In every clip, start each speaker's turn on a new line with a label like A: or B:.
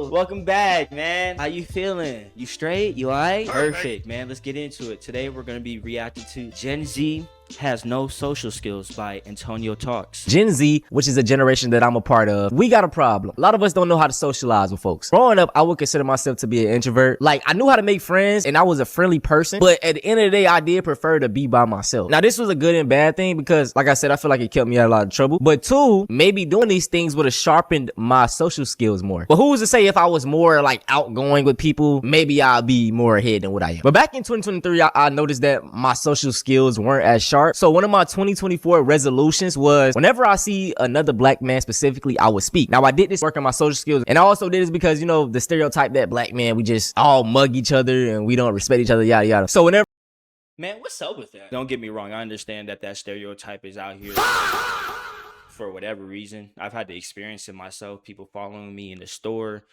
A: Yo, welcome back, man. How you feeling? You straight? You alright? Perfect, man. Let's get into it. Today we're gonna be reacting to Gen Z Has No Social Skills by Antonio Talks.
B: Gen Z, which is a generation that I'm a part of, we got a problem. A lot of us don't know how to socialize with folks. Growing up, I would consider myself to be an introvert. Like, I knew how to make friends and I was a friendly person, but at the end of the day, I did prefer to be by myself. Now, this was a good and bad thing because, like I said, I feel like it kept me out of a lot of trouble. But two, maybe doing these things would have sharpened my social skills more. But who's to say if I was more like outgoing with people, maybe I'll be more ahead than what I am. But back in 2023, I noticed that my social skills weren't as sharp. So one of my 2024 resolutions was whenever I see another black man specifically, I would speak. Now I did this work on my social skills, and I also did this because, you know, the stereotype that black men, we just all mug each other and we don't respect each other, yada yada. So whenever,
A: Man, what's up with that? Don't get me wrong. I understand that that stereotype is out here for whatever reason. I've had to experience it myself. People following me in the store,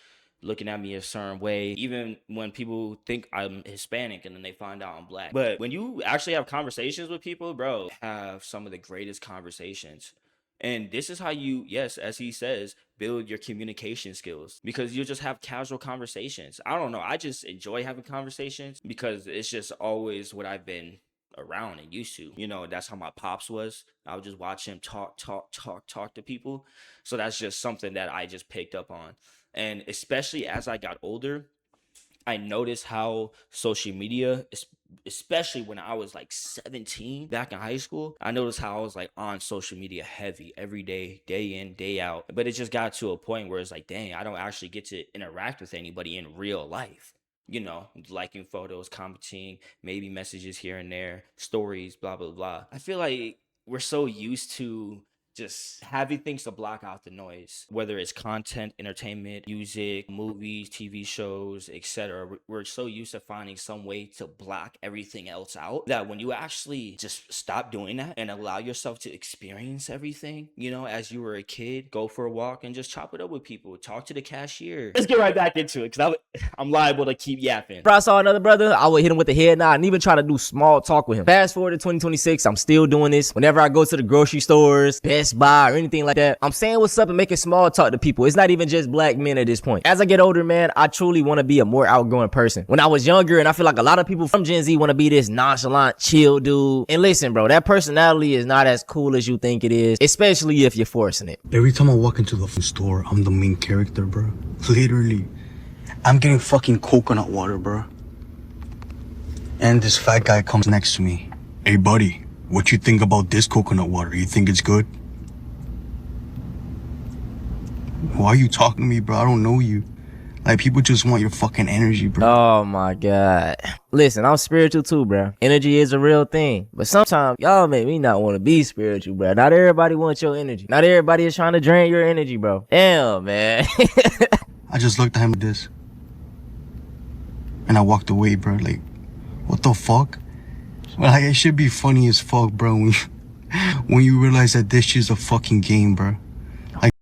A: looking at me a certain way, even when people think I'm Hispanic and then they find out I'm black. But when you actually have conversations with people, bro, have some of the greatest conversations. And this is how you, yes, as he says, build your communication skills, because you'll just have casual conversations. I don't know. I just enjoy having conversations because it's just always what I've been around and used to. You know, that's how my pops was. I would just watch him talk to people. So that's just something that I just picked up on. And especially as I got older, I noticed how social media, especially when I was like 17 back in high school, I noticed how I was like on social media heavy every day, day in, day out. But it just got to a point where it's like, dang, I don't actually get to interact with anybody in real life. You know, liking photos, commenting, maybe messages here and there, stories, blah, blah, blah. I feel like we're so used to just having things to block out the noise, whether it's content, entertainment, music, movies, TV shows, etc. We're so used to finding some way to block everything else out that when you actually just stop doing that and allow yourself to experience everything, you know, as you were a kid, go for a walk and just chop it up with people, talk to the cashier. Let's get right back into it, because I'm liable to keep yapping.
B: I saw another brother, I would hit him with the head nod and even try to do small talk with him. Fast forward to 2026, I'm still doing this. Whenever I go to the grocery stores, Best Buy, or anything like that, I'm saying what's up and making small talk to people. It's not even just black men at this point. As I get older, man, I truly want to be a more outgoing person. When I was younger, and I feel like a lot of people from Gen Z want to be this nonchalant, chill dude. And listen, bro, that personality is not as cool as you think it is, especially if you're forcing it.
C: Every time I walk into the store, I'm the main character, bro. Literally. I'm getting fucking coconut water, bro. And this fat guy comes next to me. Hey, buddy, what you think about this coconut water? You think it's good? Why are you talking to me, bro? I don't know you. Like, people just want your fucking energy, bro.
B: Oh my God. Listen, I'm spiritual too, bro. Energy is a real thing. But sometimes y'all make me not want to be spiritual, bro. Not everybody wants your energy. Not everybody is trying to drain your energy, bro. Damn, man.
C: I just looked at him like this. And I walked away, bro. Like, what the fuck? Well, like, it should be funny as fuck, bro, when you realize that this shit's a fucking game, bro. Like,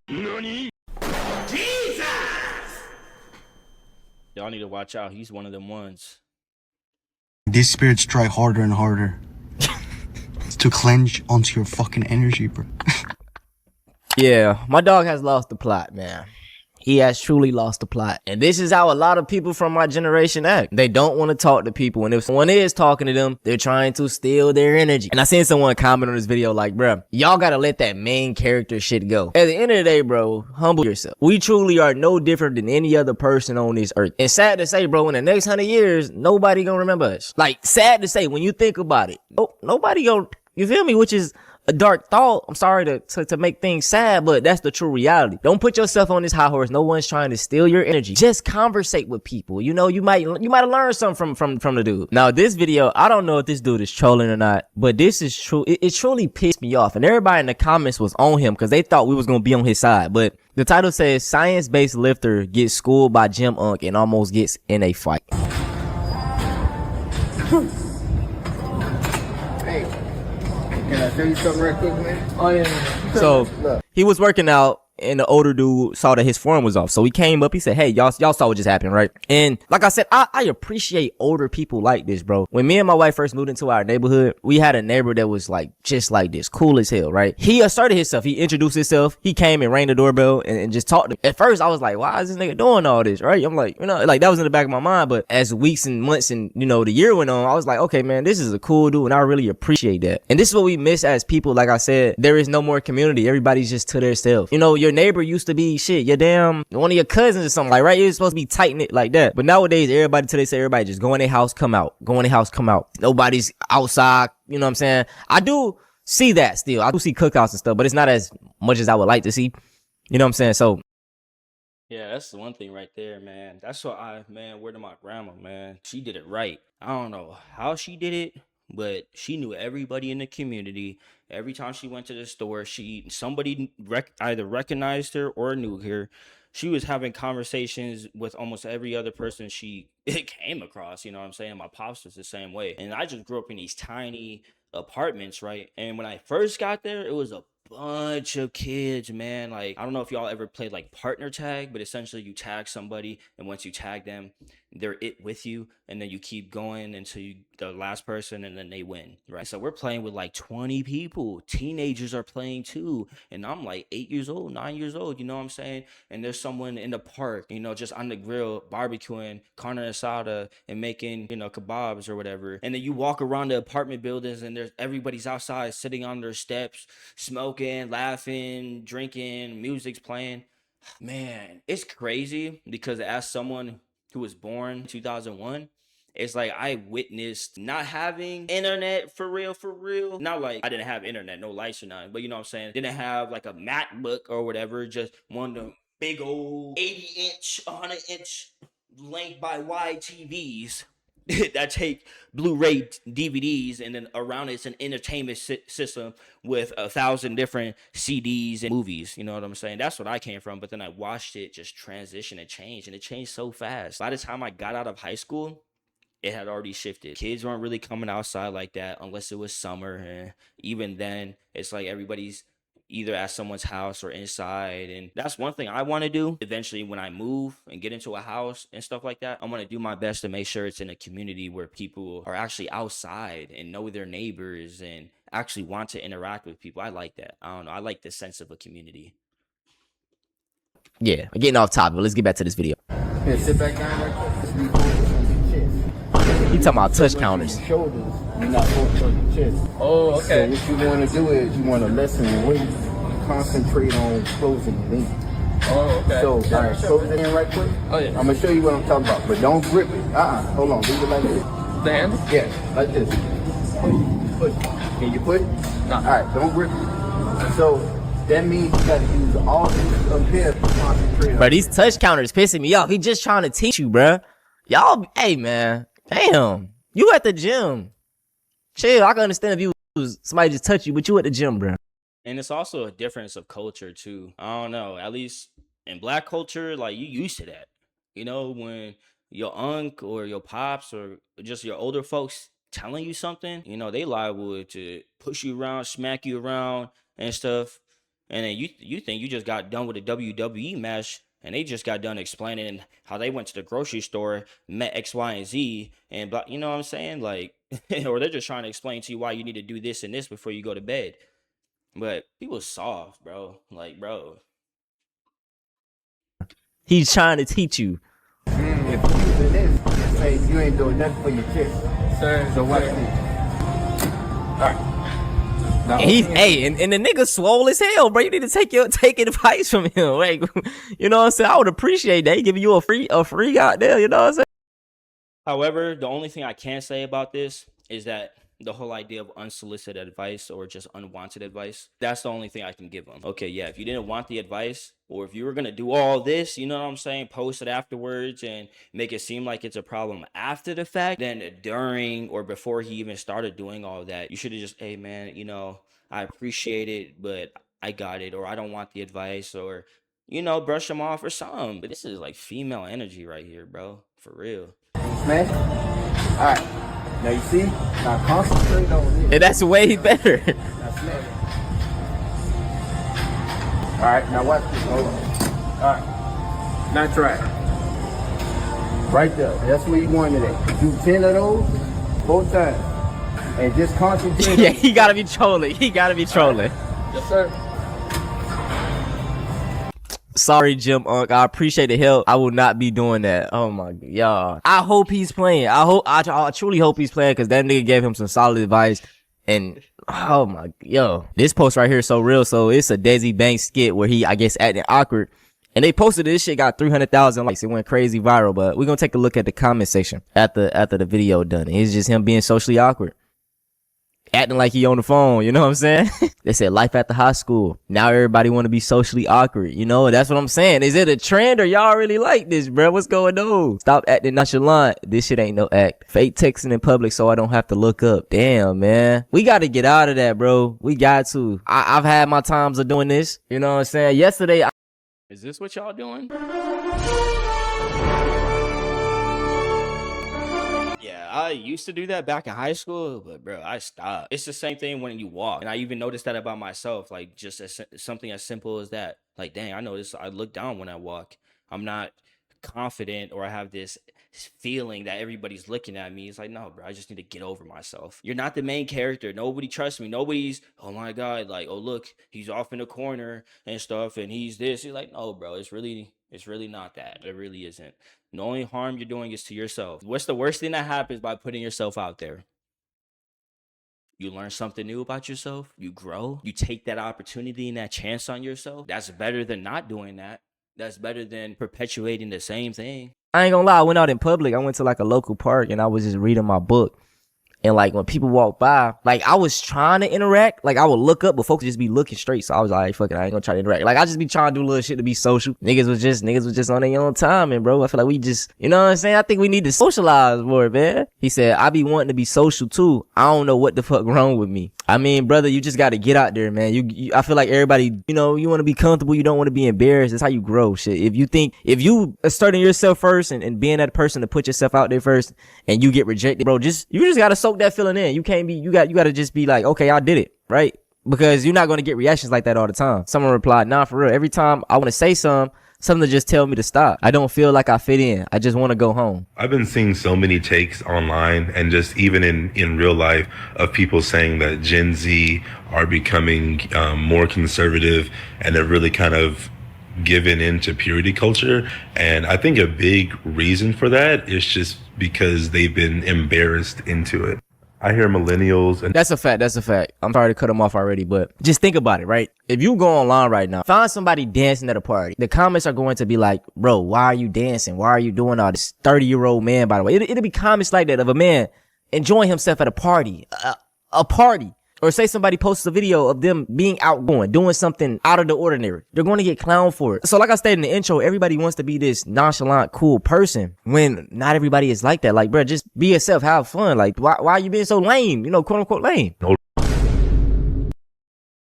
A: Y'all need to watch out. He's one of them ones.
C: these spirits try harder and harder to clench onto your fucking energy, bro.
B: Yeah, my dog has lost the plot, man. He has truly lost the plot. And this is how a lot of people from my generation act. They don't want to talk to people. And if someone is talking to them, they're trying to steal their energy. And I seen someone comment on this video like, bruh, y'all gotta let that main character shit go. At the end of the day, bro, humble yourself. We truly are no different than any other person on this earth. And sad to say, bro, in the next 100 years, nobody gonna remember us. Like, sad to say, when you think about it, nobody gonna, you feel me? Which is a dark thought. I'm sorry to make things sad, but that's the true reality. Don't put yourself on this high horse. No one's trying to steal your energy. Just conversate with people. You know, you might have learned something from the dude. Now, this video, I don't know if this dude is trolling or not, but this is true. It truly pissed me off. And everybody in the comments was on him because they thought we was going to be on his side. But the title says, science-based lifter gets schooled by gym unk and almost gets in a fight.
D: Can I tell you something real quick, man? Oh, yeah.
B: So he was working out and the older dude saw that his form was off. So he came up, he said, hey, y'all saw what just happened, right? And like I said, I appreciate older people like this, bro. When me and my wife first moved into our neighborhood, we had a neighbor that was like, just like this, cool as hell, right? He asserted himself. He introduced himself. He came and rang the doorbell and just talked to me. At first, I was like, why is this nigga doing all this, right? I'm like, like that was in the back of my mind. But as weeks and months and, the year went on, I was like, okay, man, this is a cool dude. And I really appreciate that. And this is what we miss as people. Like I said, there is no more community. Everybody's just to their self. Your neighbor used to be shit, your damn, one of your cousins or something, like, right? You're supposed to be tight knit like that. But nowadays, everybody just go in their house, come out. Go in their house, come out. Nobody's outside. You know what I'm saying? I do see that still. I do see cookouts and stuff, but it's not as much as I would like to see. You know what I'm saying? So,
A: yeah, that's the one thing right there, man. That's what word of my grandma, man. She did it right. I don't know how she did it, but she knew everybody in the community. Every time she went to the store, somebody either recognized her or knew her. She was having conversations with almost every other person she came across. You know what I'm saying? My pops was the same way. And I just grew up in these tiny apartments, right? And when I first got there, it was a bunch of kids, man. Like, I don't know if y'all ever played like partner tag, but essentially you tag somebody, and once you tag them, they're with you, and then you keep going until the last person, and then they win, right? So we're playing with like 20 people. Teenagers are playing too, and I'm like 8 years old, 9 years old, you know what I'm saying? And there's someone in the park, just on the grill barbecuing carne asada and making kebabs or whatever. And then you walk around the apartment buildings, and everybody's outside sitting on their steps, smoking, laughing, drinking, music's playing. Man, it's crazy because as someone who was born in 2001, it's like I witnessed not having internet for real. Not like I didn't have internet, no lights or nothing, but you know what I'm saying? Didn't have like a MacBook or whatever, just one of them big old 80-inch, 100-inch length by wide TVs that take Blu-ray DVDs, and then around it's an entertainment system with 1,000 different CDs and movies. You know what I'm saying? That's what I came from. But then I watched it just transition and change, and it changed so fast. By the time I got out of high school, it had already shifted. Kids weren't really coming outside like that unless it was summer, and even then, it's like everybody's either at someone's house or inside. And that's one thing I want to do eventually when I move and get into a house and stuff like that. I want to do my best to make sure it's in a community where people are actually outside and know their neighbors and actually want to interact with people. I like that. I don't know. I like the sense of a community.
B: yeah, getting off topic. Let's get back to this video.
D: Here, sit back down right quick. Just on your chest.
B: He talking about touch counters.
D: Shoulders, you're not focused on your chest. Oh, okay. So what you want to do is you want to lessen your weight, concentrate on closing it in. Oh, okay. So, all right, close it in right quick. Oh, yeah. I'm going to show you what I'm talking about, but don't grip it. Hold on, leave it like this.
E: The handle?
D: Yeah, like this. Push. Can you push? No. All right, don't grip it. So, that means you got to use all this up here to concentrate on.
B: Bro, these touch counters pissing me off. He just trying to teach you, bro. Y'all, hey, man. Damn. You at the gym. Chill, I can understand if you was somebody just touch you, but you at the gym, bro.
A: And it's also a difference of culture too. I don't know. At least in Black culture, like you used to that. When your unc or your pops or just your older folks telling you something, they liable to push you around, smack you around and stuff. And then you think you just got done with a WWE match, and they just got done explaining how they went to the grocery store, met X, Y, and Z, and blah, you know what I'm saying? Like, or they're just trying to explain to you why you need to do this and this before you go to bed. But people soft, bro. Like, bro.
B: He's trying to teach you.
D: If you're using this, it says you ain't doing nothing for your chest. Sir, so watch this. All right. Now,
B: And the nigga swole as hell, bro. You need to take advice from him. Like, you know what I'm saying? I would appreciate that. He giving you a free out there, you know what I'm saying?
A: However, the only thing I can say about this is that the whole idea of unsolicited advice or just unwanted advice, that's the only thing I can give them. Okay, yeah, if you didn't want the advice, or if you were going to do all this, you know what I'm saying, post it afterwards and make it seem like it's a problem after the fact, then during or before he even started doing all that, you should have just, hey man, I appreciate it, but I got it, or I don't want the advice, or, brush him off or something. But this is like female energy right here, bro, for real.
D: Smash. All right. Now you see? Now concentrate on this.
B: And that's way better.
D: Now smash. right, now watch this. Hold on. All right, now try it. Right there. That's where you wanted it. Do 10 of those, 4 times. And just concentrate.
B: Yeah, he gotta be trolling. He gotta be trolling.
D: Right. Yes, sir.
B: Sorry, Jim Unk. I appreciate the help. I will not be doing that. Oh my god, y'all. I hope he's playing. I truly hope he's playing because that nigga gave him some solid advice. And oh my, yo, this post right here is so real. So it's a Desi Banks skit where he, I guess, acting awkward. And they posted this shit, got 300,000 likes. It went crazy viral. But we're gonna take a look at the comment section after the video done. It's just him being socially awkward. Acting like he on the phone, you know what I'm saying? They said life at the high school. Now everybody want to be socially awkward, you know? That's what I'm saying. Is it a trend or y'all really like this, bro? What's going on? Stop acting nonchalant. This shit ain't no act. Fake texting in public so I don't have to look up. Damn, man. We got to get out of that, bro. We got to. I've had my times of doing this. You know what I'm saying? Yesterday,
A: Is this what y'all doing? I used to do that back in high school, but bro, I stopped. It's the same thing when you walk. And I even noticed that about myself, like just something as simple as that. Like, dang, I notice I look down when I walk. I'm not confident or I have this feeling that everybody's looking at me. It's like, no, bro, I just need to get over myself. You're not the main character. Nobody trusts me. Nobody's, oh my God, like, oh, look, he's off in the corner and stuff and he's this. You're like, no, bro, it's really not that. It really isn't. The only harm you're doing is to yourself. What's the worst thing that happens by putting yourself out there? You learn something new about yourself. You grow. You take that opportunity and that chance on yourself. That's better than not doing that. That's better than perpetuating the same thing.
B: I ain't gonna lie, I went out in public. I went to like a local park and I was just reading my book. And like when people walk by, like I was trying to interact. Like I would look up, but folks just be looking straight. So I was like, fuck it, I ain't gonna try to interact. Like I just be trying to do little shit to be social. Niggas was just on their own time, and bro, I feel like we just, you know what I'm saying? I think we need to socialize more, man. He said, I be wanting to be social too. I don't know what the fuck wrong with me. I mean, brother, you just got to get out there, man. I feel like everybody, you know, you want to be comfortable. You don't want to be embarrassed. That's how you grow, shit. If you asserting yourself first and being that person to put yourself out there first and you get rejected, bro, you just got to soak that feeling in. You can't be, you got to just be like, okay, I did it, right? Because you're not going to get reactions like that all the time. Someone replied, nah, for real. Every time I want to say something to just tell me to stop. I don't feel like I fit in. I just want to go home.
E: I've been seeing so many takes online and just even in real life of people saying that Gen Z are becoming more conservative and they're really kind of given into purity culture. And I think a big reason for that is just because they've been embarrassed into it. I hear millennials and
B: that's a fact. I'm sorry to cut them off already, but just think about it, right? If you go online right now, find somebody dancing at a party. The comments are going to be like, bro, why are you dancing? Why are you doing all this? 30-year-old man, by the way. It'll be comments like that of a man enjoying himself at a party, a party. Or say somebody posts a video of them being outgoing, doing something out of the ordinary. They're going to get clowned for it. So like I stated in the intro, everybody wants to be this nonchalant, cool person when not everybody is like that. Like, bro, just be yourself, have fun. Like, why are you being so lame? You know, quote unquote lame.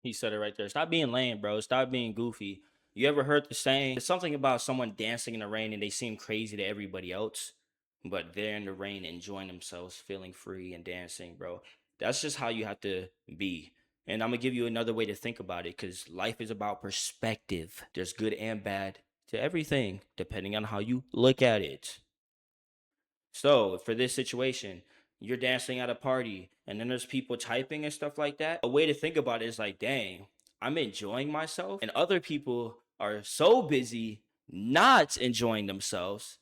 A: He said it right there. Stop being lame, bro. Stop being goofy. You ever heard the saying? There's something about someone dancing in the rain and they seem crazy to everybody else, but they're in the rain enjoying themselves, feeling free and dancing, bro. That's just how you have to be. And I'm going to give you another way to think about it because life is about perspective. There's good and bad to everything, depending on how you look at it. So for this situation, you're dancing at a party and then there's people typing and stuff like that. A way to think about it is like, dang, I'm enjoying myself. And other people are so busy not enjoying themselves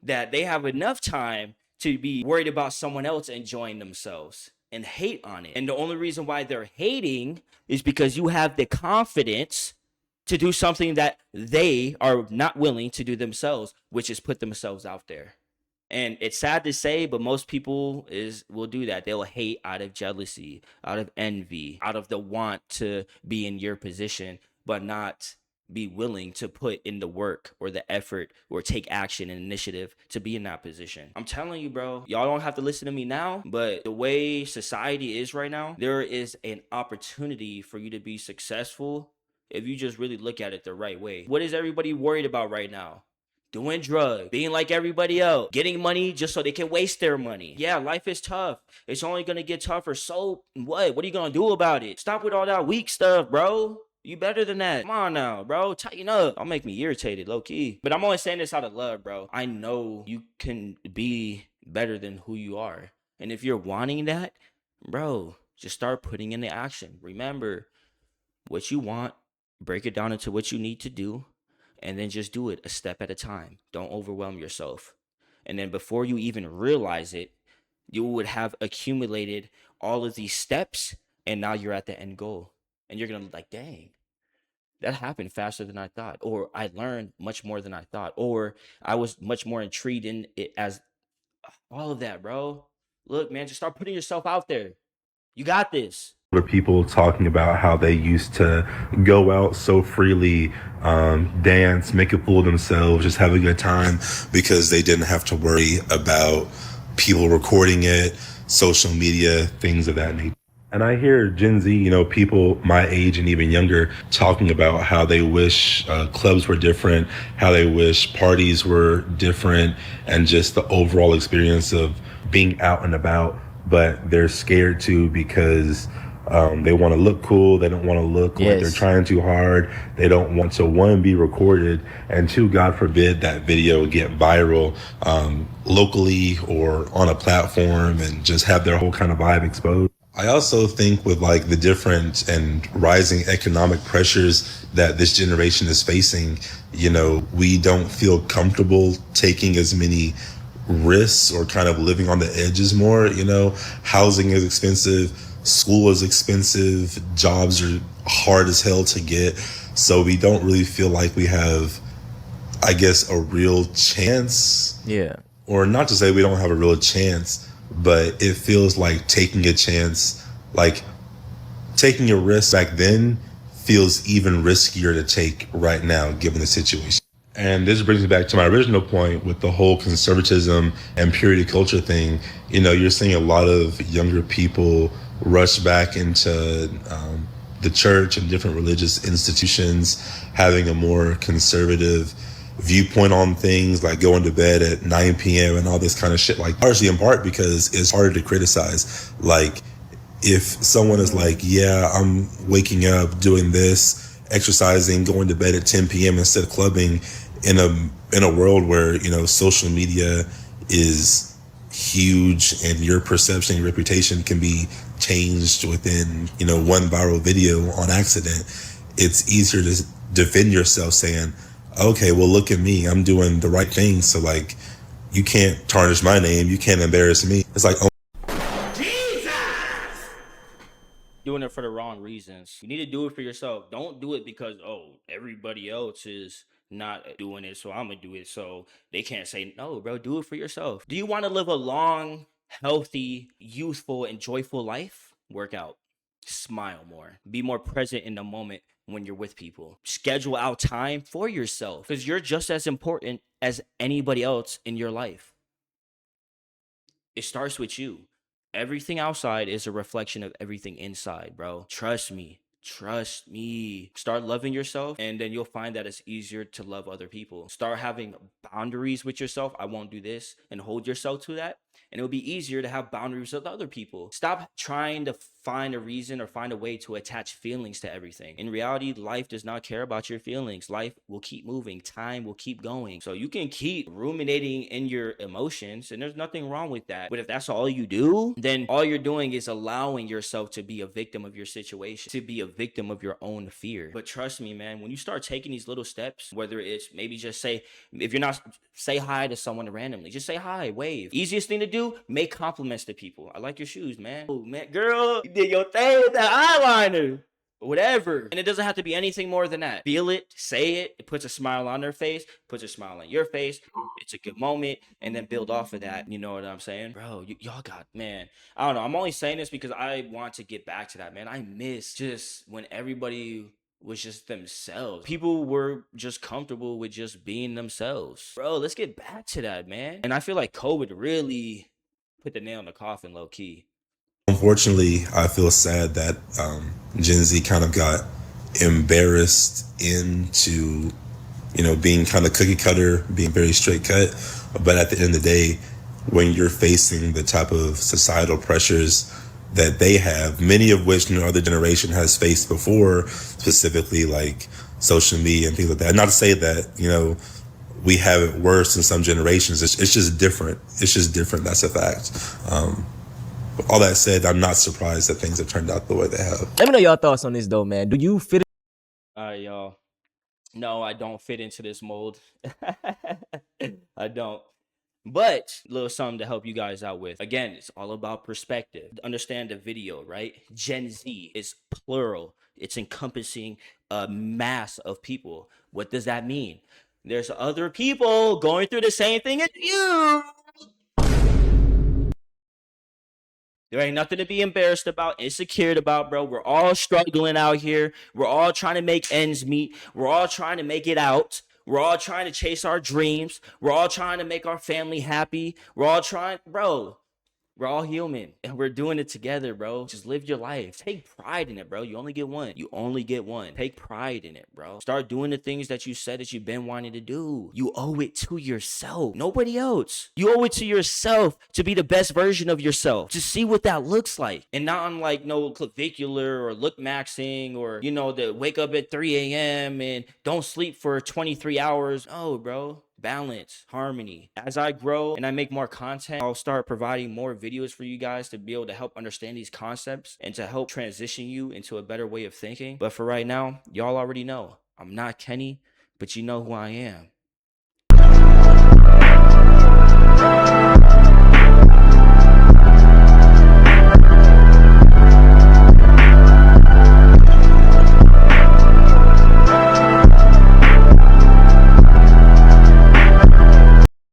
A: that they have enough time to be worried about someone else enjoying themselves and hate on it. And the only reason why they're hating is because you have the confidence to do something that they are not willing to do themselves, which is put themselves out there. And it's sad to say, but most people will do that. They'll hate out of jealousy, out of envy, out of the want to be in your position, but not be willing to put in the work or the effort or take action and initiative to be in that position. I'm telling you, bro, y'all don't have to listen to me now, but the way society is right now, there is an opportunity for you to be successful if you just really look at it the right way. What is everybody worried about right now? Doing drugs, being like everybody else, getting money just so they can waste their money. Yeah, life is tough. It's only gonna get tougher. So what? What are you gonna do about it? Stop with all that weak stuff, bro. You better than that. Come on now, bro. Tighten up. Don't make me irritated, low key. But I'm only saying this out of love, bro. I know you can be better than who you are. And if you're wanting that, bro, just start putting in the action. Remember what you want, break it down into what you need to do, and then just do it a step at a time. Don't overwhelm yourself. And then before you even realize it, you would have accumulated all of these steps, and now you're at the end goal. And you're going to be like, dang, that happened faster than I thought. Or I learned much more than I thought. Or I was much more intrigued in it as all of that, bro. Look, man, just start putting yourself out there. You got this.
E: Were people talking about how they used to go out so freely, dance, make a fool of themselves, just have a good time because they didn't have to worry about people recording it, social media, things of that nature. And I hear Gen Z, you know, people my age and even younger talking about how they wish clubs were different, how they wish parties were different, and just the overall experience of being out and about. But they're scared to because they want to look cool. They don't want to look like they're trying too hard. They don't want to, one, be recorded, and two, God forbid, that video get viral locally or on a platform and just have their whole kind of vibe exposed. I also think with like the different and rising economic pressures that this generation is facing, you know, we don't feel comfortable taking as many risks or kind of living on the edges more. You know, housing is expensive, school is expensive, jobs are hard as hell to get. So we don't really feel like we have, I guess, a real chance.
B: Yeah.
E: Or not to say we don't have a real chance, but it feels like taking a chance, like taking a risk back then feels even riskier to take right now, given the situation. And this brings me back to my original point with the whole conservatism and purity culture thing. You know, you're seeing a lot of younger people rush back into the church and different religious institutions, having a more conservative viewpoint on things, like going to bed at 9 p.m. and all this kind of shit, like partially in part because it's harder to criticize. Like if someone is like, yeah, I'm waking up, doing this, exercising, going to bed at 10 p.m. instead of clubbing, in a world where, you know, social media is huge and your perception, your reputation can be changed within, you know, one viral video on accident, it's easier to defend yourself saying, okay, well, look at me, I'm doing the right thing, so like you can't tarnish my name, you can't embarrass me. It's like, oh,
A: Doing it for the wrong reasons. You need to do it for yourself. Don't do it because, oh, everybody else is not doing it, so I'm gonna do it, so they can't say no, bro. Do it for yourself. Do you want to live a long, healthy, youthful, and joyful life? Work out. Smile more. Be more present in the moment when you're with people. Schedule out time for yourself because you're just as important as anybody else in your life. It starts with you. Everything outside is a reflection of everything inside, bro. Trust me. Trust me. Start loving yourself, and then you'll find that it's easier to love other people. Start having boundaries with yourself. I won't do this, and hold yourself to that. And it'll be easier to have boundaries with other people. Stop trying to find a reason or find a way to attach feelings to everything. In reality, life does not care about your feelings. Life will keep moving. Time will keep going. So you can keep ruminating in your emotions, and there's nothing wrong with that. But if that's all you do, then all you're doing is allowing yourself to be a victim of your situation, to be a victim of your own fear. But trust me, man, when you start taking these little steps, whether it's maybe just say, if you're not, say hi to someone randomly, just say hi, wave. Easiest thing to do, make compliments to people. I like your shoes, man. Oh, man, girl, you did your thing with that eyeliner. Whatever. And it doesn't have to be anything more than that. Feel it, say it. It puts a smile on their face, puts a smile on your face. It's a good moment, and then build off of that. You know what I'm saying? Bro, y'all got, man, I don't know. I'm only saying this because I want to get back to that, man. I miss just when everybody was just themselves. People were just comfortable with just being themselves. Bro, let's get back to that, man. And I feel like COVID really put the nail in the coffin, low key.
E: Unfortunately, I feel sad that Gen Z kind of got embarrassed into, you know, being kind of cookie cutter, being very straight cut. But at the end of the day, when you're facing the type of societal pressures that they have, many of which no other generation has faced before, specifically like social media and things like that. Not to say that, you know, we have it worse in some generations. It's just different. It's just different. That's a fact. But all that said, I'm not surprised that things have turned out the way they have.
B: Let me know your thoughts on this though, man. Do you fit?
A: All right, y'all. No, I don't fit into this mold. I don't. But a little something to help you guys out with. Again, it's all about perspective. Understand the video, right? Gen Z is plural. It's encompassing a mass of people. What does that mean? There's other people going through the same thing as you. There ain't nothing to be embarrassed about, insecure about, bro. We're all struggling out here. We're all trying to make ends meet. We're all trying to make it out. We're all trying to chase our dreams. We're all trying to make our family happy. We're all trying, bro. We're all human and we're doing it together, bro. Just live your life. Take pride in it, bro. You only get one. You only get one. Take pride in it, bro. Start doing the things that you said that you've been wanting to do. You owe it to yourself. Nobody else. You owe it to yourself to be the best version of yourself. Just see what that looks like. And not on like no clavicular or look maxing or, you know, the wake up at 3 a.m. and don't sleep for 23 hours. No, bro. Balance, harmony. As I grow and I make more content, I'll start providing more videos for you guys to be able to help understand these concepts and to help transition you into a better way of thinking. But for right now, y'all already know I'm not Kenny, but you know who I am.